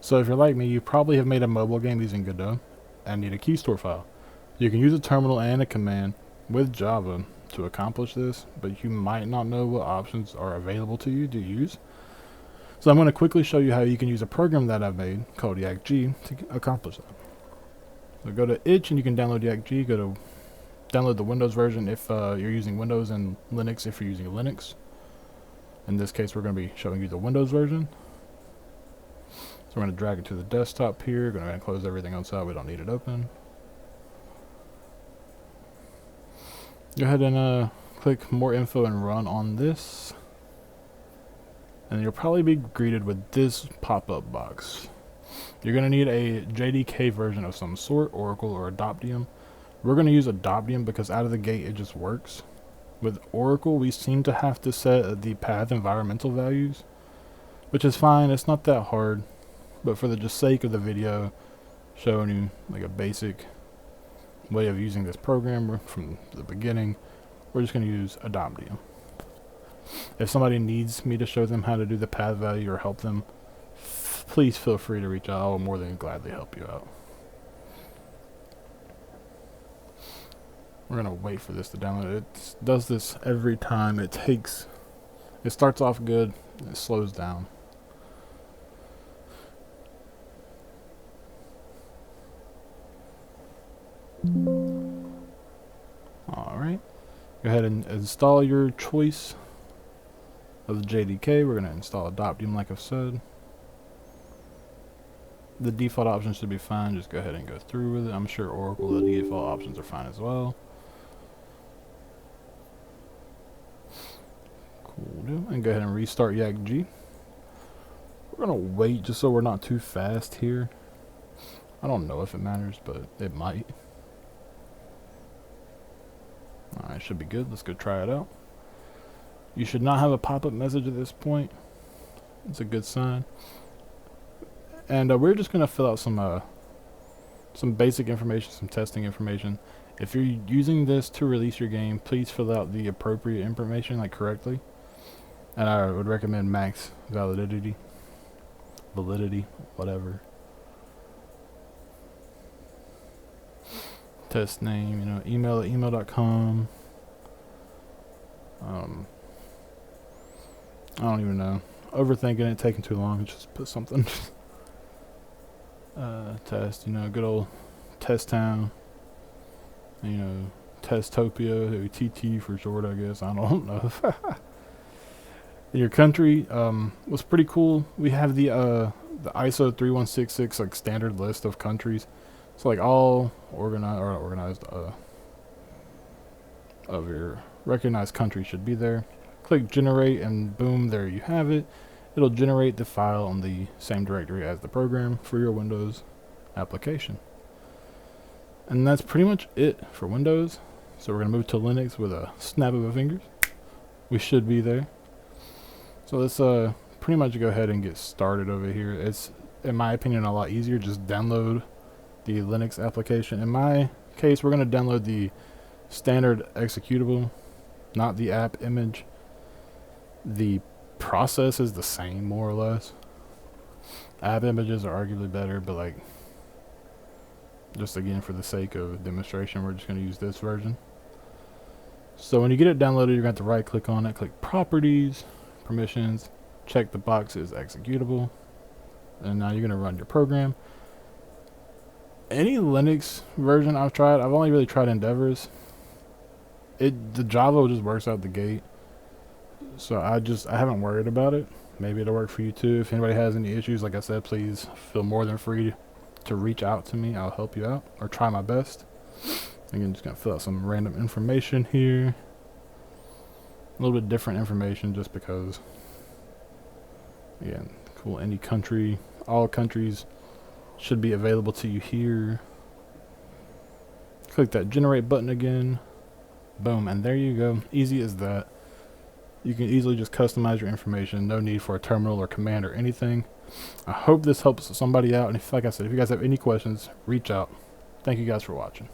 So if you're like me, you probably have made a mobile game using Godot and need a Keystore file. You can use a terminal and a command with Java to accomplish this, but you might not know what options are available to you to use. So I'm going to quickly show you how you can use a program that I've made called YAKG to accomplish that. So go to itch and you can download YAKG. Go to download the Windows version if you're using Windows, and Linux if you're using Linux. In this case, we're going to be showing you the Windows version. So we're going to drag it to the desktop here. Going to close everything else out. We don't need it open. Go ahead and click more info and run on this. And you'll probably be greeted with this pop-up box. You're going to need a JDK version of some sort, Oracle or Adoptium. We're going to use Adoptium because out of the gate it just works. With Oracle, we seem to have to set the path environmental values, which is fine. It's not that hard, but for the just sake of the video, showing you like a basic way of using this program from the beginning, we're just going to use Adoptium. If somebody needs me to show them how to do the path value or help them, please feel free to reach out. I will more than gladly help you out. We're going to wait for this to download. It does this every time. It starts off good, it slows down. Alright, go ahead and install your choice of the JDK. We're going to install Adoptium like I've said. The default options should be fine. Just go ahead and go through with it. I'm sure Oracle, the default options are fine as well. Cool. And go ahead and restart YAKG. We're going to wait just so we're not too fast here. I don't know if it matters, but it might. Alright, should be good. Let's go try it out. You should not have a pop-up message at this point. It's a good sign. And we're just going to fill out some basic information, some testing information. If you're using this to release your game, please fill out the appropriate information, like correctly. And I would recommend max validity, whatever. Test name, email at email.com. I don't even know. Overthinking it, taking too long. Just put something. Test, good old Test Town. Testopia, TT for short, I guess. I don't know. In your country, was pretty cool. We have the ISO 3166 like standard list of countries. So like all organized of your recognized countries should be there. Click generate and boom, there you have it. It'll generate the file on the same directory as the program for your Windows application. And that's pretty much it for Windows. So we're going to move to Linux with a snap of a fingers. We should be there. So let's pretty much go ahead and get started over here. It's, in my opinion, a lot easier. Just download the Linux application. In my case, we're going to download the standard executable, not the app image. The process is the same, more or less. App images are arguably better, but like, just again for the sake of demonstration, we're just going to use this version. So when you get it downloaded, you're going to have to right click on it, click properties, permissions, check the box is executable, and now you're going to run your program. Any Linux version I've tried, I've only really tried Endeavor's. The Java just works out the gate. So I haven't worried about it. Maybe it'll work for you too. If anybody has any issues, like I said, please feel more than free to reach out to me. I'll help you out or try my best. Again, just gonna fill out some random information here. A little bit different information just because, again, cool. Any country, all countries should be available to you here. Click that generate button again. Boom, and there you go. Easy as that. You can easily just customize your information. No need for a terminal or command or anything. I hope this helps somebody out. And if, like I said, if you guys have any questions, reach out. Thank you guys for watching.